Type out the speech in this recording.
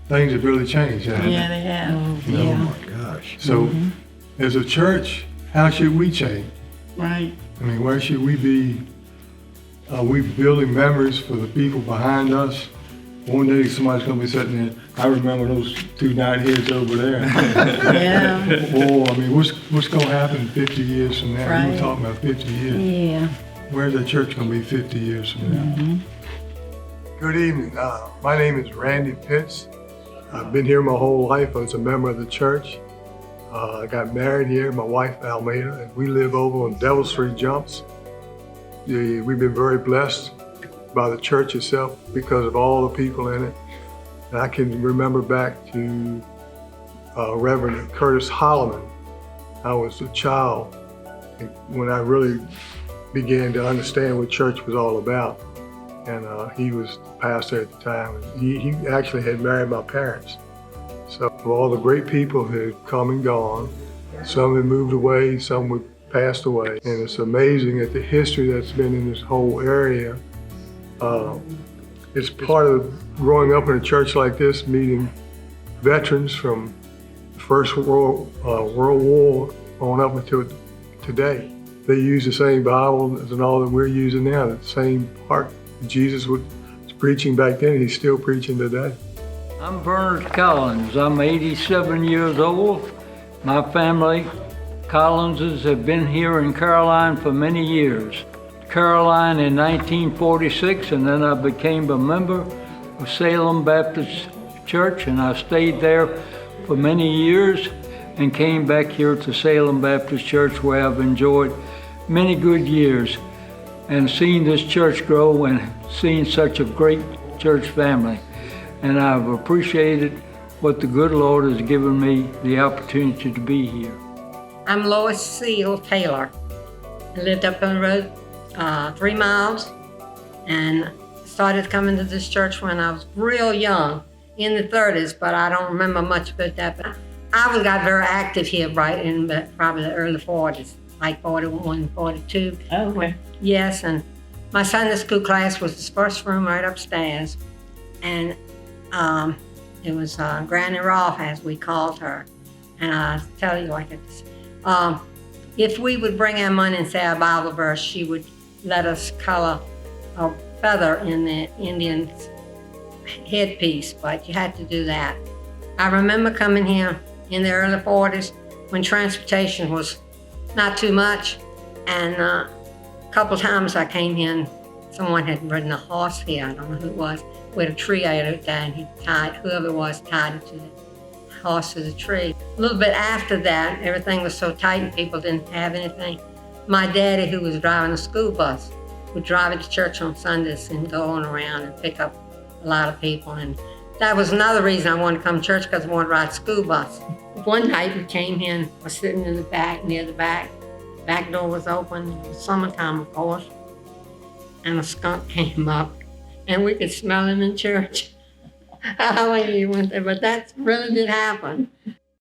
things have really changed, haven't Yeah, they have. You know? Oh my gosh. So, as a church, how should we change? Right. I mean, where should we be? Are we building memories for the people behind us? One day somebody's gonna be sitting there, I remember those two knightheads over there. Yeah. Or, I mean, what's gonna happen 50 years from now? We were Right. talking about 50 years. Yeah. Where's the church gonna be 50 years from now? Good evening. My name is Randy Pitts. I've been here my whole life. I was a member of the church. I got married here, my wife Almeida, and we live over on Devil Street Jumps. We've been very blessed by the church itself because of all the people in it. And I can remember back to Reverend Curtis Holloman. I was a child when I really began to understand what church was all about. And he was the pastor at the time. He actually had married my parents. So all the great people who had come and gone, some had moved away, some had passed away. And it's amazing at the history that's been in this whole area. It's part of growing up in a church like this, meeting veterans from the First World War on up until today. They use the same Bible and all that we're using now, the same part. Jesus was preaching back then, he's still preaching today. I'm Bernard Collins. I'm 87 years old. My family, Collinses, have been here in Caroline for many years. Caroline in 1946, and then I became a member of Salem Baptist Church, and I stayed there for many years and came back here to Salem Baptist Church, where I've enjoyed many good years and seen this church grow and seen such a great church family. And I've appreciated what the good Lord has given me the opportunity to be here. I'm Lois Seal Taylor. I lived up on the road 3 miles and started coming to this church when I was real young, in the 30s, but I don't remember much about that. But I got very active here right in probably the early 40s, like 41, 42. Oh, okay. Yes, and my Sunday school class was this first room right upstairs, and it was Granny Rolfe, as we called her. And I tell you like this, if we would bring our money and say our Bible verse, she would let us color a feather in the Indian's headpiece, but you had to do that. I remember coming here in the early 40s when transportation was not too much, and a couple times I came here and someone had ridden a horse here, I don't know who it was, with a tree out there, and whoever it was tied it to the horse to the tree. A little bit after that, everything was so tight and people didn't have anything. My daddy, who was driving a school bus, would drive it to church on Sundays and go on around and pick up a lot of people. And that was another reason I wanted to come to church, because I wanted to ride a school bus. One night we came in, and was sitting in the back, near the back. Back door was open. It was summertime, of course. And a skunk came up, and we could smell him in church. I don't know you went there, but that really did happen.